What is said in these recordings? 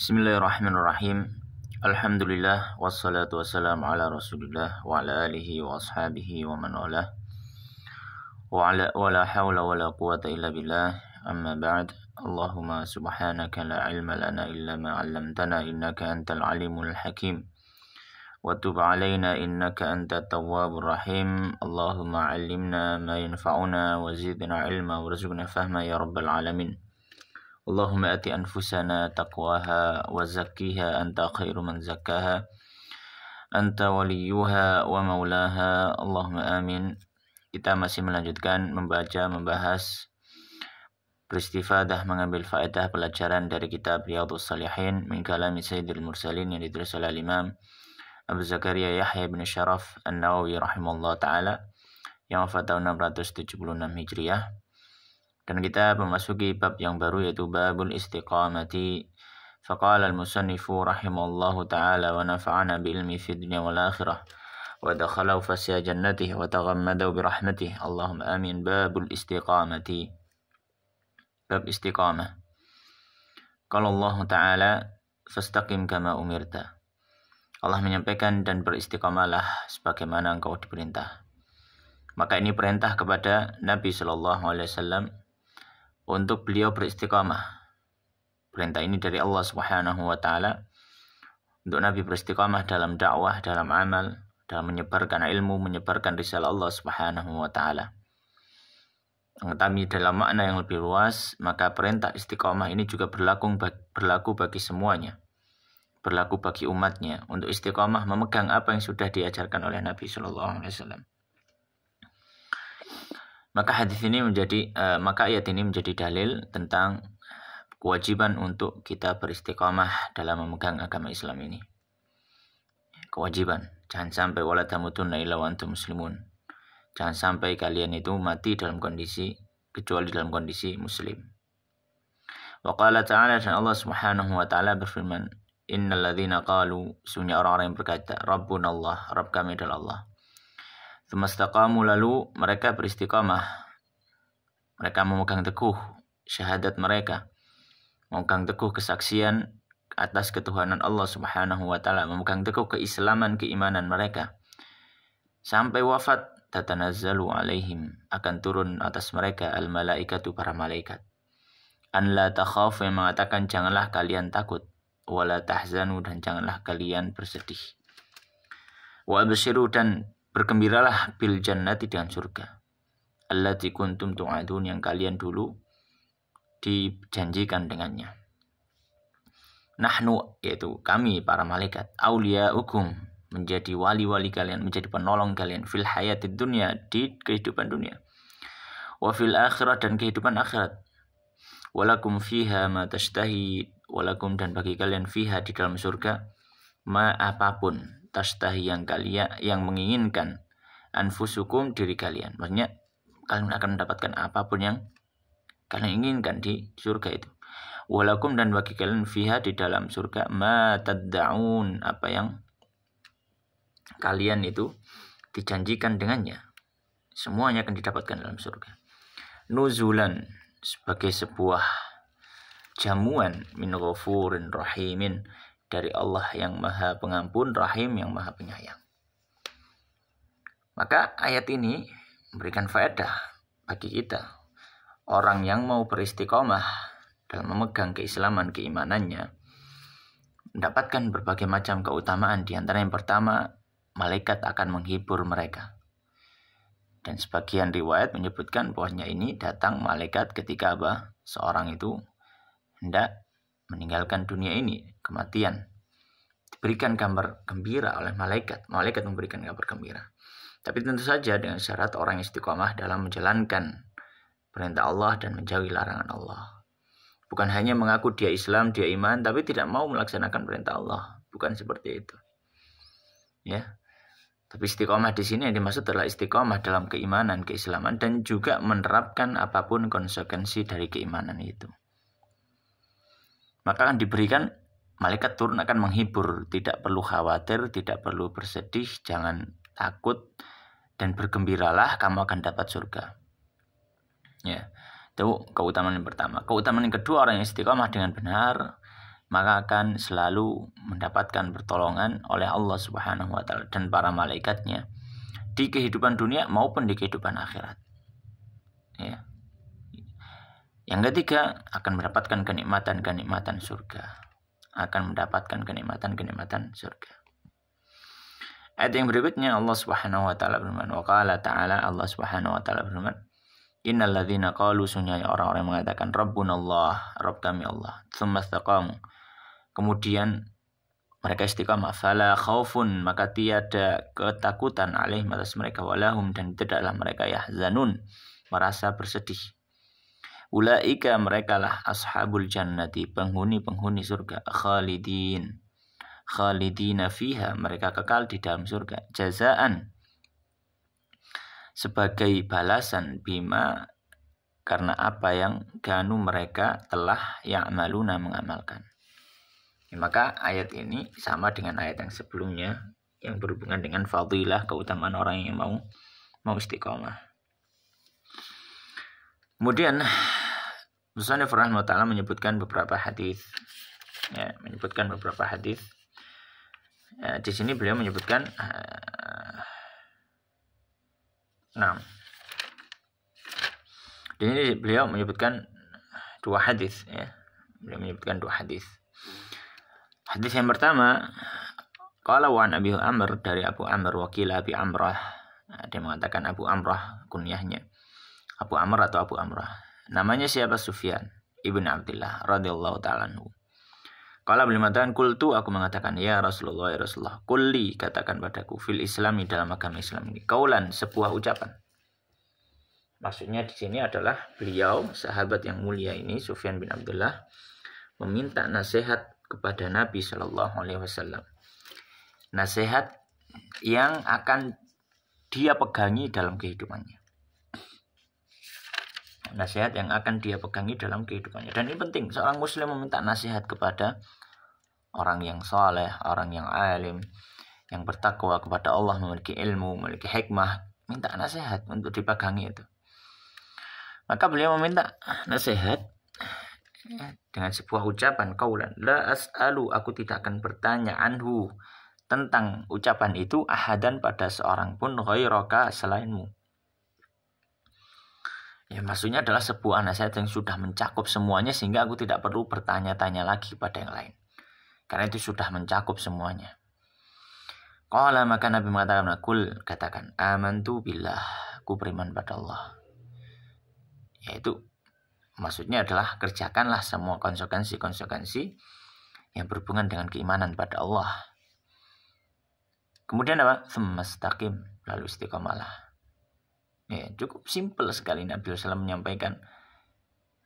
Bismillahirrahmanirrahim. Alhamdulillah wassalatu wassalamu ala Rasulillah wa ala alihi wa ashabihi wa man walah. Wa la hawla wa la quwata illa billah. Amma ba'd. Allahumma subhanaka la ilma lana illa ma 'allamtana innaka antal alimul hakim. Wa tub 'alaina innaka antat tawwabur rahim. Allahumma 'allimna ma yanfa'una wa zidna 'ilma warzuqna fahma ya rabbal alamin. Allahumma ati anfusana taqwaha wa zakkiha anta khairu man zakkaha anta waliyuha wa maulaha. Allahumma amin. Kita masih melanjutkan membahas beristifadah, mengambil faedah pelajaran dari kitab Riyadhus Shalihin min kalami Sayyidil Mursalin yang ditulis oleh Imam Abu Zakaria Yahya bin Sharaf An-Nawawi rahimahullah ta'ala yang wafat tahun 676 Hijriah. Dan kita memasuki bab yang baru, yaitu babul istiqamati. Faqala al-musannifu rahimahullahu ta'ala wa nafa'ana bi'ilmi fi dunya wal akhirah wa dakhalau fasya jannatihi wa taghammadau birahmatihi. Allahumma amin. Babul istiqamati. Bab istiqamah. Qala Allah ta'ala fastaqim kama umirta. Allah menyampaikan, dan beristiqamalah sebagaimana engkau diperintah. Maka ini perintah kepada Nabi SAW untuk beliau beristiqamah. Perintah ini dari Allah Subhanahu wa ta'ala untuk Nabi beristiqamah dalam dakwah, dalam amal, dalam menyebarkan ilmu, menyebarkan risalah Allah Subhanahu wa ta'ala. Tetapi dalam makna yang lebih luas, maka perintah istiqamah ini juga berlaku bagi semuanya. Berlaku bagi umatnya untuk istiqamah memegang apa yang sudah diajarkan oleh Nabi SAW. Maka ayat ini menjadi dalil tentang kewajiban untuk kita beristiqamah dalam memegang agama Islam ini. Kewajiban, jangan sampai wala tamutunna illa wa antum muslimun. Jangan sampai kalian itu mati kecuali dalam kondisi muslim. Wa qala ta'ala, dan Allah Subhanahu wa ta'ala berfirman, innal ladzina qalu, sesungguhnya orang-orang yang berkata, Rabbuna Allah, Rabb kami adalah Allah. Tsumastaqamu, lalu mereka beristiqamah. Mereka memegang teguh syahadat mereka, memegang teguh kesaksian atas ketuhanan Allah Subhanahu wa ta'ala, memegang teguh keislaman, keimanan mereka. Sampai wafat, tatanazzalu alaihim, akan turun atas mereka al-malaikatu, para malaikat. An la takhafu, yang mengatakan janganlah kalian takut, wa la tahzanu, dan janganlah kalian bersedih. Wa abshiru, dan bergembiralah bil jannati, dengan surga. Allati kuntum tu'adun, yang kalian dulu dijanjikan dengannya. Nahnu, yaitu kami para malaikat, awliya'ukum, menjadi wali-wali kalian, menjadi penolong kalian, fil hayatid dunya, di kehidupan dunia, wa fil akhirat, dan kehidupan akhirat. Walakum fiha ma tashtahi, walakum, dan bagi kalian fiha, di dalam surga, ma apapun, tashtahi, yang menginginkan, anfusukum, diri kalian. Maksudnya kalian akan mendapatkan apapun yang kalian inginkan di surga itu. Walakum, dan bagi kalian fiha, di dalam surga, ma tad'un, apa yang kalian itu dijanjikan dengannya, semuanya akan didapatkan dalam surga. Nuzulan, sebagai sebuah jamuan, min ghafurin rahimin, dari Allah yang maha pengampun, rahim, yang maha penyayang. Maka ayat ini memberikan faedah bagi kita, orang yang mau beristiqomah dalam memegang keislaman, keimanannya, mendapatkan berbagai macam keutamaan. Di antara yang pertama, malaikat akan menghibur mereka. Dan sebagian riwayat menyebutkan bahwasanya ini datang malaikat ketika seorang itu hendak meninggalkan dunia ini, kematian. Diberikan kabar gembira oleh malaikat. Malaikat memberikan kabar gembira. Tapi tentu saja dengan syarat orang istiqomah dalam menjalankan perintah Allah dan menjauhi larangan Allah. Bukan hanya mengaku dia Islam, dia iman, tapi tidak mau melaksanakan perintah Allah. Bukan seperti itu. Ya. Tapi istiqomah di sini yang dimaksud adalah istiqomah dalam keimanan, keislaman, dan juga menerapkan apapun konsekuensi dari keimanan itu. Maka akan diberikan, malaikat turun akan menghibur, tidak perlu khawatir, tidak perlu bersedih, jangan takut, dan bergembiralah, kamu akan dapat surga. Ya, itu keutamaan yang pertama. Keutamaan yang kedua, orang yang istiqomah dengan benar, maka akan selalu mendapatkan pertolongan oleh Allah Subhanahu wa taala dan para malaikatnya di kehidupan dunia maupun di kehidupan akhirat. Ya. Yang ketiga, akan mendapatkan kenikmatan-kenikmatan surga. Akan mendapatkan kenikmatan-kenikmatan surga. Ayat yang berikutnya Allah Subhanahu wa taala berfirman, wa qala ta'ala, Allah Subhanahu wa taala berfirman, innal ladzina qalu, sunnah orang-orang yang mengatakan Rabbunallah, Rabb kami Allah, tsumma istaqamu, kemudian mereka istiqamah, fala khaufun, maka tiada ketakutan alaihim atas mereka, walahum, dan tidaklah mereka yahzanun, merasa bersedih. Ulaika, mereka lah ashabul jannati, penghuni-penghuni surga, khalidina fiha, mereka kekal di dalam surga, jazaan, sebagai balasan, bima, karena apa yang kanu mereka telah ya'maluna, mengamalkan. Maka ayat ini sama dengan ayat yang sebelumnya yang berhubungan dengan fadilah, keutamaan orang yang mau istiqomah. Kemudian Musannif rahimahullah ta'ala menyebutkan beberapa hadis. Ya, menyebutkan beberapa hadis. Di sini beliau menyebutkan 6. Di sini beliau menyebutkan 2 hadis, ya. Beliau menyebutkan 2 hadis. Hadis yang pertama, qala wa an Abi Amr, dari Abu Amr, wakil Abi Amrah. Dia mengatakan Abu Amrah kunyahnya. Abu Amr atau Abu Amrah. Namanya siapa? Sufyan ibn Abdullah radhiyallahu ta'ala anhu. Qala beliau mengatakan, qultu, aku mengatakan, ya Rasulullah, qulli, katakan padaku, fil islami, dalam agama Islam ini, qaulan, sebuah ucapan. Maksudnya di sini adalah beliau, sahabat yang mulia ini, Sufyan bin Abdullah, meminta nasihat kepada Nabi Shallallahu Alaihi Wasallam. Nasihat yang akan dia pegangi dalam kehidupannya. Nasihat yang akan dia pegangi dalam kehidupannya. Dan ini penting, seorang muslim meminta nasihat kepada orang yang saleh, orang yang alim, yang bertakwa kepada Allah, memiliki ilmu, memiliki hikmah, minta nasihat untuk dipegangi itu. Maka beliau meminta nasihat dengan sebuah ucapan, qaulan, la as'alu, aku tidak akan bertanya, anhu, tentang ucapan itu, ahadan, pada seorang pun, ghairaka, selainmu. Ya, maksudnya adalah sebuah nasihat yang sudah mencakup semuanya, sehingga aku tidak perlu bertanya-tanya lagi pada yang lain, karena itu sudah mencakup semuanya. Qala, maka Nabi mengatakan, kul, katakan, amantu billah, aku beriman pada Allah. Yaitu maksudnya adalah kerjakanlah semua konsekuensi yang berhubungan dengan keimanan pada Allah. Kemudian apa? Tsumastaqim, lalu istiqomalah. Ya, cukup simpel sekali Nabi SAW menyampaikan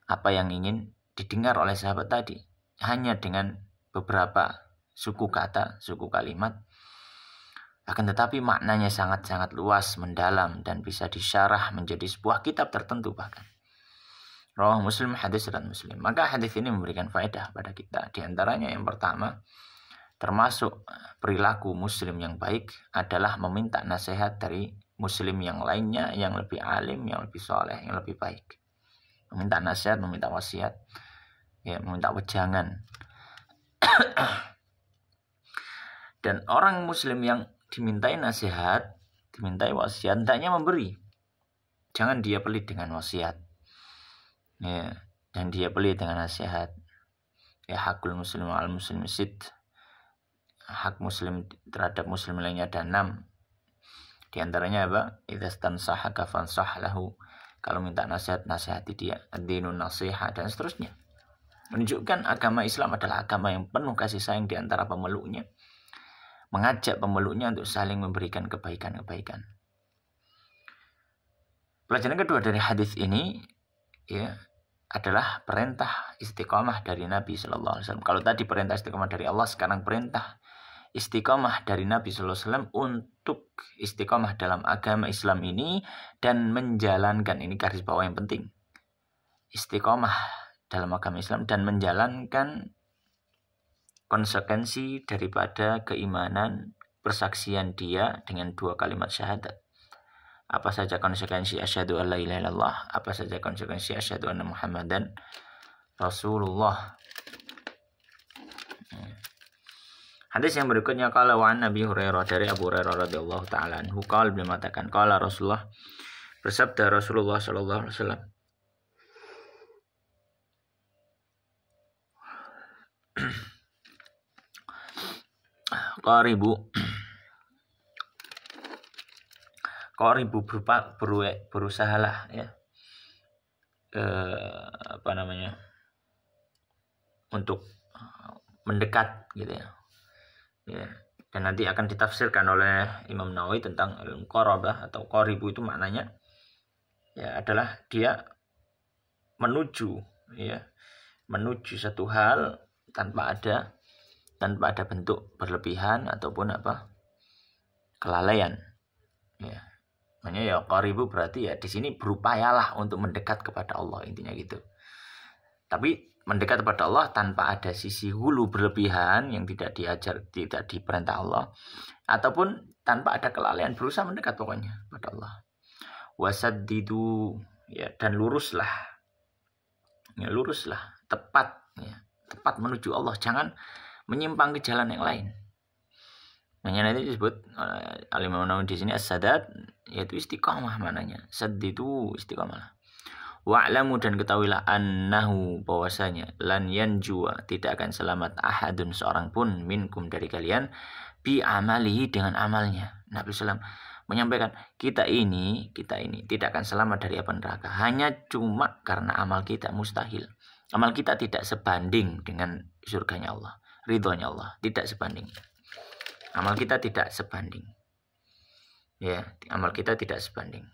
apa yang ingin didengar oleh sahabat tadi. Hanya dengan beberapa suku kata, suku kalimat. Akan tetapi maknanya sangat-sangat luas, mendalam, dan bisa disyarah menjadi sebuah kitab tertentu bahkan. Rawah Muslim, hadis riwayat Muslim. Maka hadis ini memberikan faedah pada kita. Di antaranya yang pertama, termasuk perilaku muslim yang baik adalah meminta nasihat dari muslim yang lainnya, yang lebih alim, yang lebih soleh, yang lebih baik. Meminta nasihat, meminta wasiat, ya, meminta wejangan. Dan orang muslim yang dimintai nasihat, dimintai wasiat, hendaknya memberi. Jangan dia pelit dengan wasiat. Ya, dan dia pelit dengan nasihat. Ya, hakul muslim al muslim sid. Hak muslim terhadap muslim lainnya ada 6. Di antaranya apa? Idza stansahaka fansah lahu. Kalau minta nasihat, nasihati dia. Ad-dinun nasiha, dan seterusnya. Menunjukkan agama Islam adalah agama yang penuh kasih sayang di antara pemeluknya. Mengajak pemeluknya untuk saling memberikan kebaikan-kebaikan. Pelajaran kedua dari hadis ini, ya, adalah perintah istiqamah dari Nabi Sallallahu Alaihi Wasallam. Kalau tadi perintah istiqamah dari Allah, sekarang perintah istiqamah dari Nabi Sallallahu Alaihi Wasallam untuk istiqamah dalam agama Islam ini dan menjalankan, ini garis bawah yang penting, istiqamah dalam agama Islam dan menjalankan konsekuensi daripada keimanan persaksian dia dengan 2 kalimat syahadat. Apa saja konsekuensi asyhadu alla ilaha illallah, apa saja konsekuensi asyhadu anna Muhammadan Rasulullah. Hadis yang berikutnya qala wa an Nabi Hurairah, dari Abu Hurairah radhiyallahu taala anhu qala, beliau mengatakan qala Rasulullah, bersabda Rasulullah sallallahu alaihi wasallam, qaribu berusahalah ya, untuk mendekat gitu ya. Ya, dan nanti akan ditafsirkan oleh Imam Nawawi tentang al-muqarabah atau qaribu itu maknanya ya adalah dia menuju satu hal tanpa ada bentuk berlebihan ataupun kelalaian. Ya. Makanya ya qaribu berarti ya di sini berupayalah untuk mendekat kepada Allah, intinya gitu. Tapi mendekat kepada Allah tanpa ada sisi hulu berlebihan yang tidak diperintah Allah, ataupun tanpa ada kelalaian, berusaha mendekat pokoknya kepada Allah. Wasaddidu, ya, dan luruslah, tepat menuju Allah, jangan menyimpang ke jalan yang lain. Makanya nanti disebut Al-Imam Nawawi di sini as-sadad, yaitu istiqamah maknanya. Saddidu istiqamah. Wa'lamu, dan ketahuilah annahu, bahwasanya lan yanjua, tidak akan selamat ahadun, seorang pun, minkum, dari kalian, bi amalihi, dengan amalnya. Nabi SAW menyampaikan kita ini tidak akan selamat dari api neraka hanya cuma karena amal kita. Mustahil. Amal kita tidak sebanding dengan surganya Allah, ridhonya Allah, tidak sebanding. Amal kita tidak sebanding. Ya, amal kita tidak sebanding.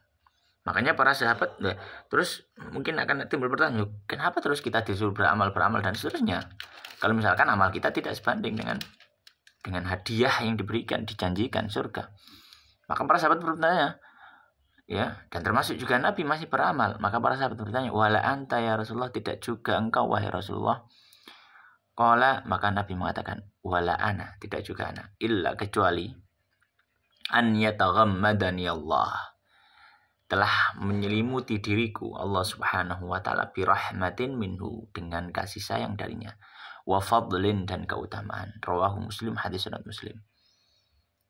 Makanya para sahabat, terus mungkin akan timbul pertanyaan, kenapa terus kita disuruh beramal dan seterusnya? Kalau misalkan amal kita tidak sebanding dengan hadiah yang diberikan, dijanjikan surga. Maka para sahabat bertanya, ya, dan termasuk juga Nabi masih beramal. Maka para sahabat bertanya, wala anta ya Rasulullah, tidak juga engkau wahai Rasulullah? Qala, maka Nabi mengatakan, wala ana, tidak juga ana, illa, kecuali an yataghammadani Allah, telah menyelimuti diriku Allah Subhanahu wa taala birahmatin minhu, dengan kasih sayang darinya, wa fadlin, dan keutamaan. Rawahu Muslim, hadis riwayat Muslim.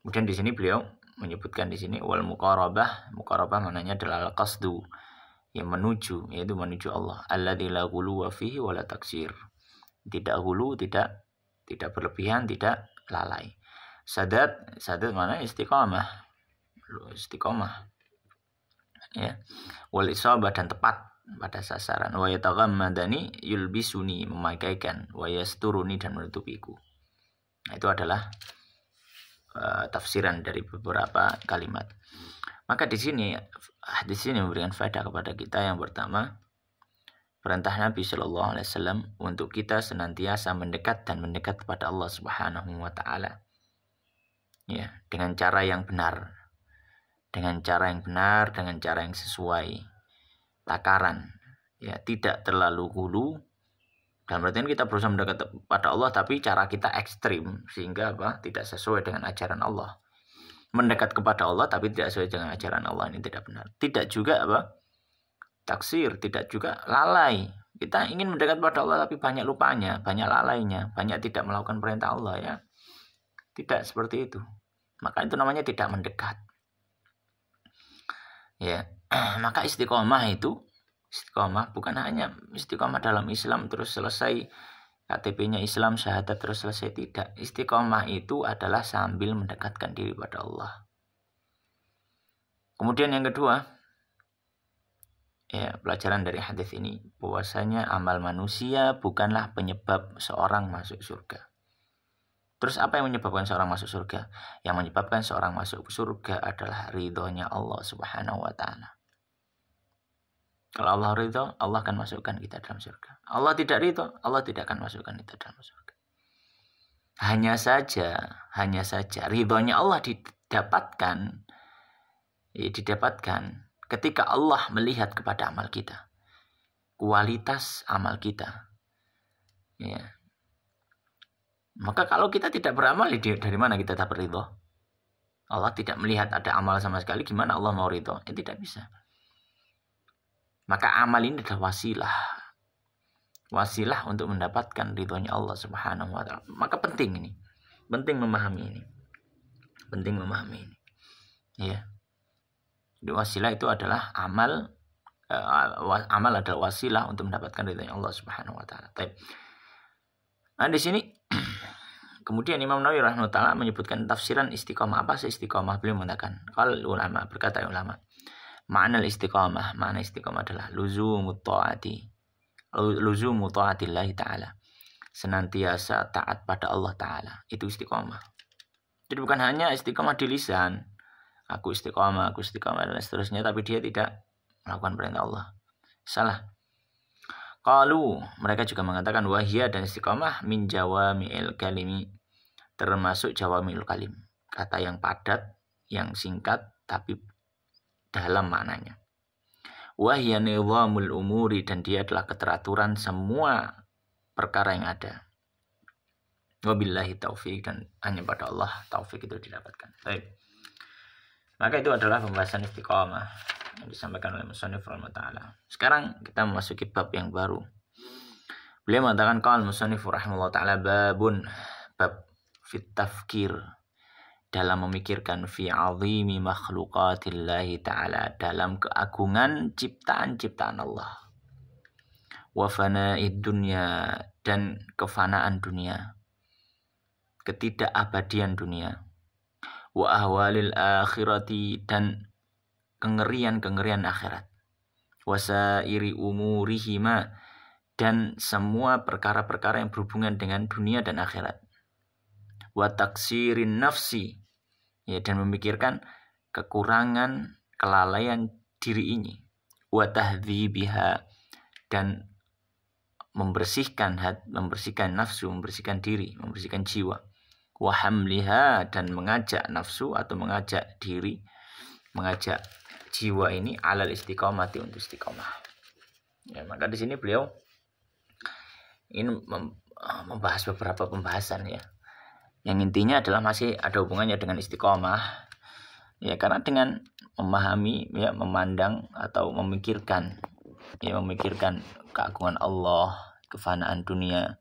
Kemudian di sini beliau menyebutkan di sini wal muqarabah maknanya adalah al-qasdu, yang menuju, yaitu menuju Allah, alladzi la ghuluwa fihi wa la taksir, tidak hulu, tidak berlebihan, tidak lalai. Sadat mana istiqamah, ya, wal isabah, dan tepat pada sasaran. Wa yataghammadani, yulbisuni, memakaikan, wa yasturuni, dan menutupiku. Nah, itu adalah tafsiran dari beberapa kalimat. Maka di sini memberikan faedah kepada kita. Yang pertama, perintah Nabi Shallallahu Alaihi Wasallam untuk kita senantiasa mendekat kepada Allah Subhanahu Wa Taala, ya, dengan cara yang benar, dengan cara yang sesuai takaran, ya, tidak terlalu hulu. Dan berarti kita berusaha mendekat kepada Allah, tapi cara kita ekstrim sehingga tidak sesuai dengan ajaran Allah. Mendekat kepada Allah tapi tidak sesuai dengan ajaran Allah, ini tidak benar. Tidak juga taksir, tidak juga lalai. Kita ingin mendekat kepada Allah tapi banyak lupanya, banyak lalainya, banyak tidak melakukan perintah Allah, ya. Tidak seperti itu. Maka itu namanya tidak mendekat. Ya, maka istiqomah bukan hanya istiqomah dalam Islam terus selesai KTP-nya Islam, syahadat terus selesai, tidak. Istiqomah itu adalah sambil mendekatkan diri pada Allah. Kemudian yang kedua, ya, pelajaran dari hadis ini bahwasanya amal manusia bukanlah penyebab seorang masuk surga. Terus apa yang menyebabkan seorang masuk surga? Yang menyebabkan seorang masuk surga adalah ridhonya Allah Subhanahu wa taala. Kalau Allah ridho, Allah akan masukkan kita dalam surga. Allah tidak ridho, Allah tidak akan masukkan kita dalam surga. Hanya saja ridhonya Allah didapatkan ketika Allah melihat kepada amal kita, kualitas amal kita, ya. Maka kalau kita tidak beramal, dari mana kita dapat ridho? Allah tidak melihat ada amal sama sekali, gimana Allah mau ridho? Tidak bisa. Maka amal ini adalah wasilah untuk mendapatkan ridhonya Allah Subhanahu wa taala. Maka penting Penting memahami ini. Penting memahami ini. Ya. Jadi wasilah itu adalah amal adalah wasilah untuk mendapatkan ridha Allah Subhanahu wa taala. Nah, di sini kemudian Imam Nawawi rahimahullah taala menyebutkan tafsiran istiqomah. Apa sih istiqomah? Beliau mengatakan, kalau ulama berkata ulama, makna istiqomah adalah luzumu ta'atillah taala. Senantiasa taat pada Allah taala. Itu istiqomah. Jadi bukan hanya istiqomah di lisan, aku istiqomah dan seterusnya, tapi dia tidak melakukan perintah Allah. Salah. Qalu, mereka juga mengatakan wahiyah dan istiqomah min jawami'il kalimi, termasuk jawami'il kalim, kata yang padat, yang singkat tapi dalam maknanya. Wahiyah nizamul umuri, dan dia adalah keteraturan semua perkara yang ada. Wabillahi taufik, dan hanya pada Allah taufik itu didapatkan. Baik. Maka itu adalah pembahasan istiqomah yang disampaikan oleh Musannif rahimahullah taala. Sekarang kita memasuki bab yang baru. Beliau mengatakan qala Musannif rahimahullah taala bab fit tafkir, dalam memikirkan fi azimi makhluqatillahi taala, dalam keagungan ciptaan-ciptaan Allah. Wa fana'id dunya, dan kefanaan dunia, ketidakabadian dunia. Wa ahwalil akhirati, dan kengerian akhirat. Wasairi umurihima, dan semua perkara-perkara yang berhubungan dengan dunia dan akhirat. Wa taksirin nafsi, ya, dan memikirkan kekurangan, kelalaian diri ini. Wa tahdhibiha, dan membersihkan nafsu, membersihkan diri, membersihkan jiwa. Wa hamliha, dan mengajak nafsu atau mengajak diri, mengajak jiwa ini alal istiqomati, untuk istiqomah. Ya, maka di sini beliau ini membahas beberapa pembahasan, ya, yang intinya adalah masih ada hubungannya dengan istiqomah. Ya, karena dengan memahami, ya, memandang atau memikirkan keagungan Allah, kefanaan dunia,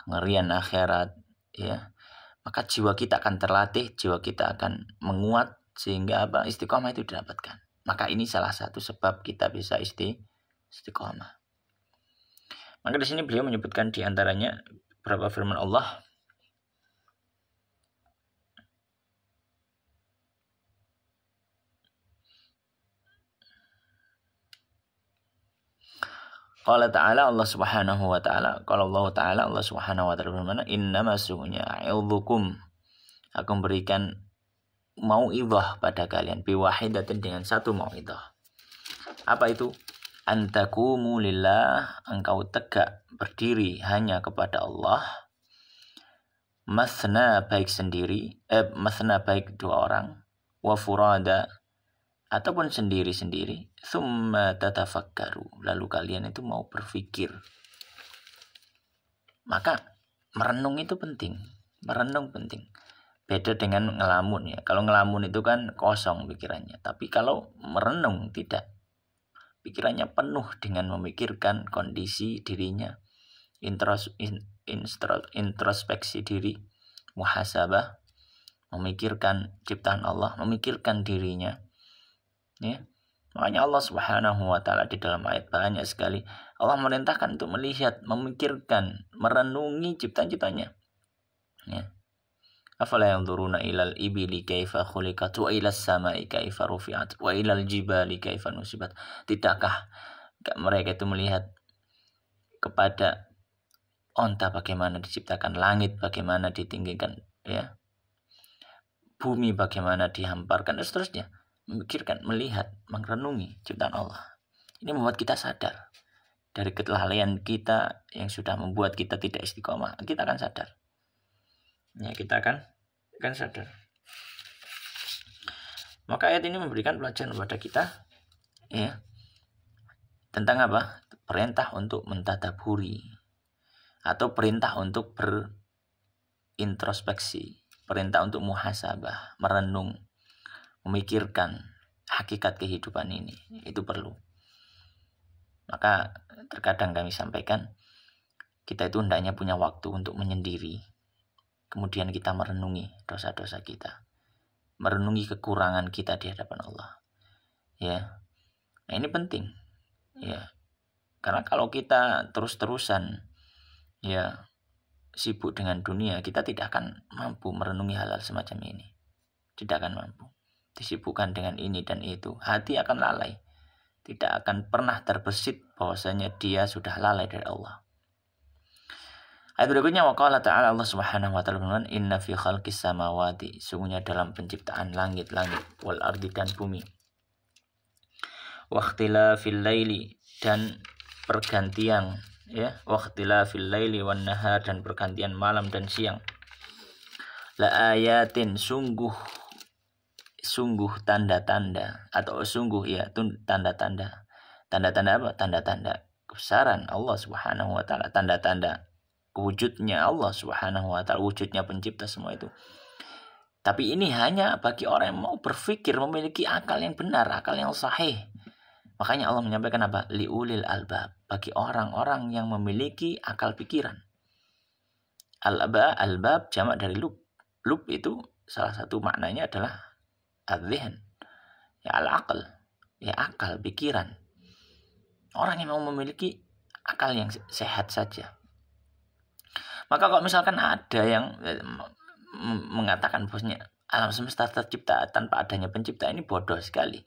kengerian akhirat, ya, maka jiwa kita akan terlatih, jiwa kita akan menguat, sehingga istiqomah itu didapatkan. Maka ini salah satu sebab kita bisa istiqomah. Maka di sini beliau menyebutkan di antaranya beberapa firman Allah. Qala ta'ala, Allah Subhanahu wa ta'ala, qala Allah ta'ala, Allah Subhanahu wa ta'ala berfirman, innama sungguhnya a'udzukum, aku memberikan mau'idhah pada kalian, biwahidatin, dengan satu mau'idhah. Apa itu? Antakumu lillah, engkau tegak berdiri hanya kepada Allah. Masna, baik sendiri, masna, baik dua orang, wa furada, ataupun sendiri-sendiri. Tsumma tatafakkaru, lalu kalian itu mau berpikir. Maka merenung itu penting. Merenung penting. Beda dengan ngelamun, ya. Kalau ngelamun itu kan kosong pikirannya. Tapi kalau merenung tidak. Pikirannya penuh dengan memikirkan kondisi dirinya. Introspeksi diri. Muhasabah. Memikirkan ciptaan Allah. Memikirkan dirinya. Ya. Makanya Allah Subhanahu wa ta'ala di dalam ayat banyak sekali Allah merintahkan untuk melihat, memikirkan, merenungi ciptaan-ciptanya. Ya. Afala yanzuruna ilal ibili kaifa khuliqat wa ilas samai kaifa rufi'at wa ilal jibali kaifa nusibat. Tidakkah mereka itu melihat kepada onta bagaimana diciptakan, langit bagaimana ditinggikan, ya, bumi bagaimana dihamparkan, dan seterusnya. Memikirkan, melihat, merenungi ciptaan Allah. Ini membuat kita sadar dari kelalaian kita yang sudah membuat kita tidak istiqomah. Kita akan sadar. Ya, kita akan sadar. Maka ayat ini memberikan pelajaran kepada kita, ya, tentang apa? Perintah untuk mentadaburi atau perintah untuk berintrospeksi, perintah untuk muhasabah, merenung, memikirkan hakikat kehidupan ini. Itu perlu. Maka terkadang kami sampaikan, kita itu hendaknya punya waktu untuk menyendiri. kemudian kita merenungi dosa-dosa kita, merenungi kekurangan kita di hadapan Allah. Ya, nah ini penting. Ya, karena kalau kita terus-terusan ya sibuk dengan dunia, kita tidak akan mampu merenungi hal-hal semacam ini. Tidak akan mampu. Disibukkan dengan ini dan itu, hati akan lalai. Tidak akan pernah terbesit bahwasanya dia sudah lalai dari Allah. Ayat berikutnya, waqala ta'ala, Allah Subhanahu wa ta'ala berfirman, inna fi khalqis samawati, sungguhnya dalam penciptaan langit-langit, wal ardi dan bumi, wa ikhtilafil laili, dan pergantian ya, wa ikhtilafil laili wan nahar, dan pergantian malam dan siang, la ayatin, sungguh tanda-tanda, atau sungguh ya tanda-tanda. Tanda-tanda apa? Tanda-tanda kebesaran Allah Subhanahu wa ta'ala, tanda-tanda wujudnya Allah Subhanahu wa ta'ala, wujudnya pencipta semua itu. Tapi ini hanya bagi orang yang mau berpikir, memiliki akal yang benar, akal yang sahih. Makanya Allah menyampaikan apa? Liulil albab, bagi orang-orang yang memiliki akal pikiran. Albab jamak dari lub. Lub itu salah satu maknanya adalah adzihn, ya al-aql, ya akal, pikiran. Orang yang mau memiliki akal yang sehat saja. Maka kalau misalkan ada yang mengatakan bahwasanya alam semesta tercipta tanpa adanya pencipta, ini bodoh sekali.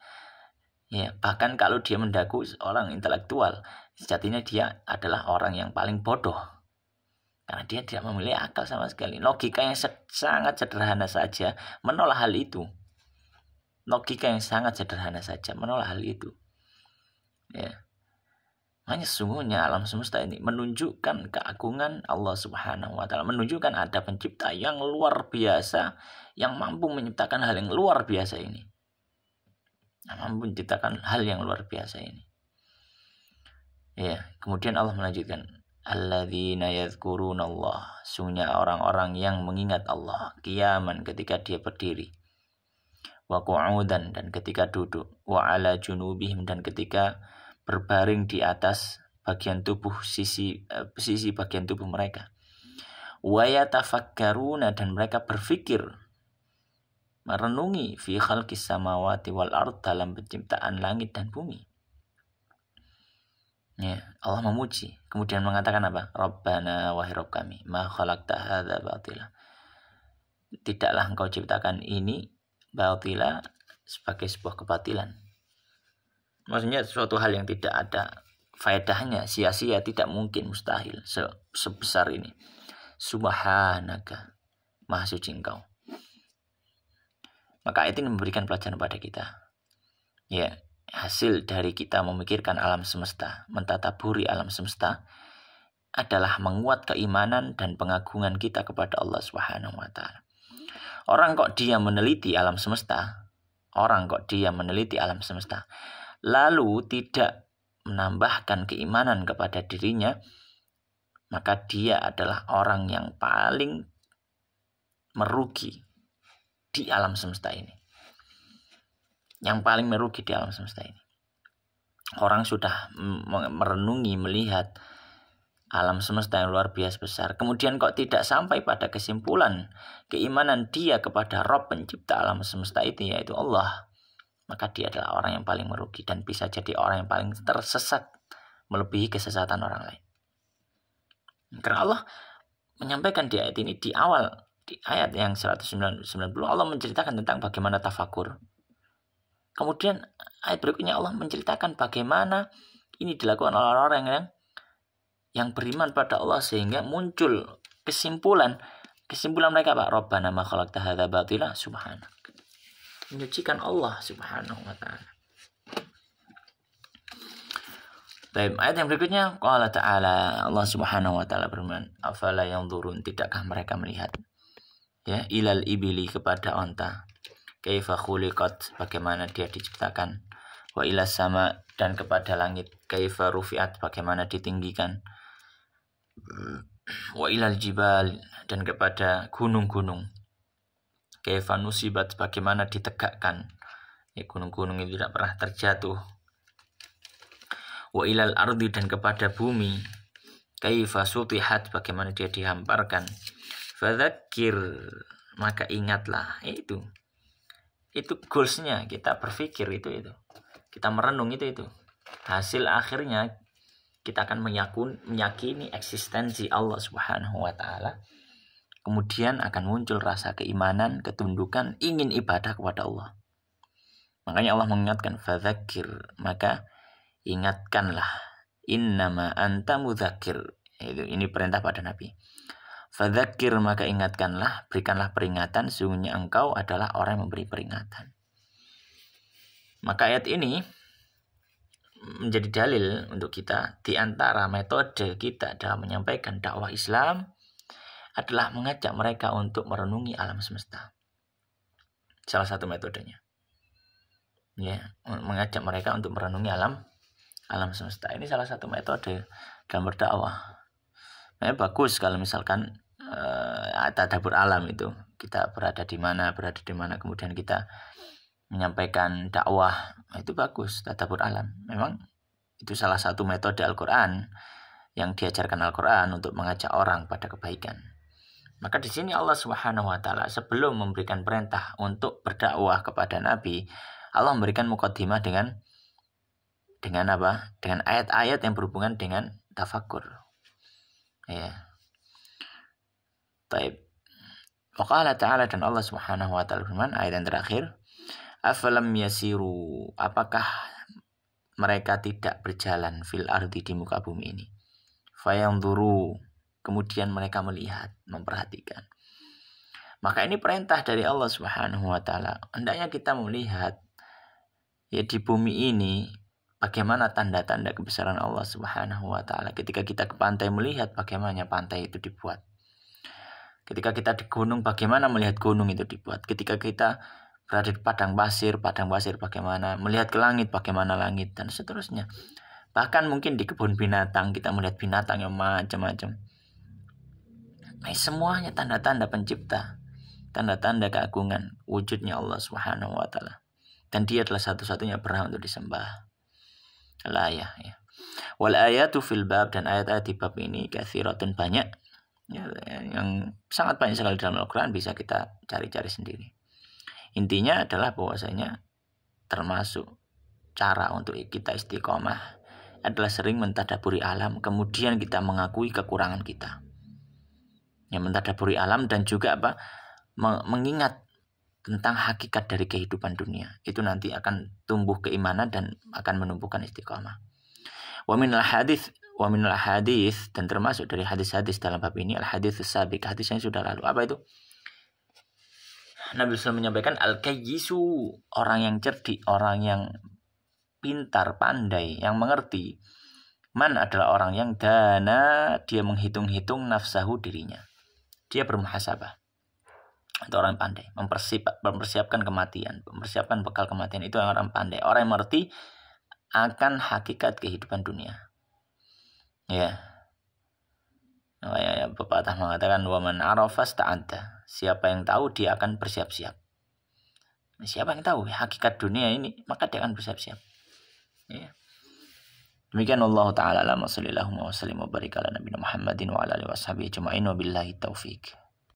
Ya, bahkan kalau dia mendaku orang intelektual, sejatinya dia adalah orang yang paling bodoh. Karena dia tidak memiliki akal sama sekali. Logika yang sangat sederhana saja menolak hal itu. Logika yang sangat sederhana saja menolak hal itu. Ya. Hanya sesungguhnya alam semesta ini menunjukkan keagungan Allah Subhanahu wa ta'ala, menunjukkan ada pencipta yang luar biasa, yang mampu menciptakan hal yang luar biasa ini. Mampu menciptakan hal yang luar biasa ini. Ya, kemudian Allah melanjutkan, alladzina yadhkurunallah, sungguhnya orang-orang yang mengingat Allah qiyaman, ketika dia berdiri, wa qu'udan, dan ketika duduk, wa ala junubihim, dan ketika berbaring di atas bagian tubuh, sisi bagian tubuh mereka, wa yatafakkaruna, dan mereka berpikir, merenungi, fi khalqis samawati wal ard, dalam penciptaan langit dan bumi. Ya, Allah memuji, kemudian mengatakan apa? Rabbana, wahai Rabb kami, ma khalaqta hadza batila, tidaklah engkau ciptakan ini batila, sebagai sebuah kebatilan. Maksudnya sesuatu hal yang tidak ada faedahnya, sia-sia, tidak mungkin, mustahil sebesar ini. Subhanaka, maha suci engkau. Maka ayat ini memberikan pelajaran pada kita. Ya, hasil dari kita memikirkan alam semesta, mentadaburi alam semesta, adalah menguat keimanan dan pengagungan kita kepada Allah Subhanahu wa ta'ala. Orang kok dia meneliti alam semesta, lalu tidak menambahkan keimanan kepada dirinya, maka dia adalah orang yang paling merugi di alam semesta ini. Yang paling merugi di alam semesta ini. Orang sudah merenungi, melihat alam semesta yang luar biasa besar, kemudian kok tidak sampai pada kesimpulan keimanan dia kepada Rabb pencipta alam semesta itu, yaitu Allah, maka dia adalah orang yang paling merugi dan bisa jadi orang yang paling tersesat, melebihi kesesatan orang lain. Karena Allah menyampaikan di ayat ini, di awal, di ayat yang 190, Allah menceritakan tentang bagaimana tafakur. Kemudian ayat berikutnya Allah menceritakan bagaimana ini dilakukan oleh orang-orang yang beriman pada Allah, sehingga muncul kesimpulan mereka, Pak, Rabbana ma khalaqta hadza batila, subhanak, menyucikan Allah Subhanahu wa ta'ala. Baik, ayat yang berikutnya, qala ta'ala, Allah Subhanahu wa ta'ala berfirman, afala yanzurun, tidakkah mereka melihat, ya, ilal ibili, kepada onta, kaifa khuliqat, bagaimana dia diciptakan, wa ilas sama, dan kepada langit, kaifa rufi'at, bagaimana ditinggikan, wa ilal jibal, dan kepada gunung-gunung, kaifa nusibat, bagaimana ditegakkan, ya, gunung-gunung itu tidak pernah terjatuh, wa ilal ardi, dan kepada bumi, kaifa sutihat, bagaimana dia dihamparkan, Fadzakir, maka ingatlah. Itu goalsnya, kita berpikir itu. Kita merenung itu. Hasil akhirnya kita akan meyakini eksistensi Allah Subhanahu wa taala. Kemudian akan muncul rasa keimanan, ketundukan, ingin ibadah kepada Allah. Makanya Allah mengingatkan, fadzakir, maka ingatkanlah. Innama anta mudzakir. Ini perintah pada Nabi. Fadzakir, maka ingatkanlah, berikanlah peringatan, sesungguhnya engkau adalah orang yang memberi peringatan. Maka ayat ini menjadi dalil untuk kita. Di antara metode kita dalam menyampaikan dakwah Islam adalah mengajak mereka untuk merenungi alam semesta. Salah satu metodenya. Ya, mengajak mereka untuk merenungi alam semesta. Ini salah satu metode dalam berdakwah. Bagus kalau misalkan tadabbur alam itu. Kita berada di mana, kemudian kita menyampaikan dakwah. Itu bagus, tadabbur alam. Memang itu salah satu metode Al-Quran yang diajarkan Al-Quran untuk mengajak orang pada kebaikan. Maka di sini Allah Subhanahu wa taala sebelum memberikan perintah untuk berdakwah kepada Nabi, Allah memberikan muqaddimah dengan apa? Dengan ayat-ayat yang berhubungan dengan tafakkur. Ya. Baik. Wa qala ta'ala, dan Allah Subhanahu wa taala berfirman ayat yang terakhir, afalam yasiru, apakah mereka tidak berjalan fil ardi, di muka bumi ini, fayanzuru, kemudian mereka melihat, memperhatikan. Maka ini perintah dari Allah Subhanahu wa taala. Hendaknya kita melihat ya di bumi ini bagaimana tanda-tanda kebesaran Allah Subhanahu wa taala. Ketika kita ke pantai, melihat bagaimana pantai itu dibuat. Ketika kita di gunung, bagaimana melihat gunung itu dibuat. Ketika kita berada di padang pasir bagaimana, melihat ke langit bagaimana langit, dan seterusnya. Bahkan mungkin di kebun binatang kita melihat binatang yang macam-macam. Semuanya tanda-tanda pencipta, tanda-tanda keagungan wujudnya Allah Subhanahu wa taala. Dan dia adalah satu-satunya berhak untuk disembah. Al-ayah, ya. Wal ayatu fil bab, dan ayat-ayat di bab ini katsiratun, banyak. Ya, yang sangat banyak sekali dalam Al-Quran, bisa kita cari-cari sendiri. Intinya adalah bahwasanya termasuk cara untuk kita istiqomah adalah sering mentadabburi alam, kemudian kita mengakui kekurangan kita. Yang mentadabburi alam dan juga apa? Mengingat tentang hakikat dari kehidupan dunia. Itu nanti akan tumbuh keimanan dan akan menumbuhkan istiqomah. Wa minal hadis, dan termasuk dari hadis-hadis dalam bab ini, al-hadits as-sabiq, hadis yang sudah lalu. Apa itu? Nabi SAW menyampaikan, al-kayyisu, orang yang cerdik, orang yang pintar, pandai, yang mengerti. Man adalah orang yang dana, dia menghitung-hitung nafsahu, dirinya. Dia bermuhasabah. Itu orang yang pandai, mempersiapkan kematian, mempersiapkan bekal kematian. Itu orang pandai, orang yang mengerti akan hakikat kehidupan dunia. Ya. Pepatah mengatakan, wa man arafa sta'adda. Siapa yang tahu, dia akan bersiap-siap. Siapa yang tahu hakikat dunia ini, maka dia akan bersiap-siap. Ya. Demikian Allah Ta'ala, wa sallallahu wa sallim wa barik ala nabiyina Muhammadin wa ala alihi wa sahbihi ajma'in, wa billahi taufiq.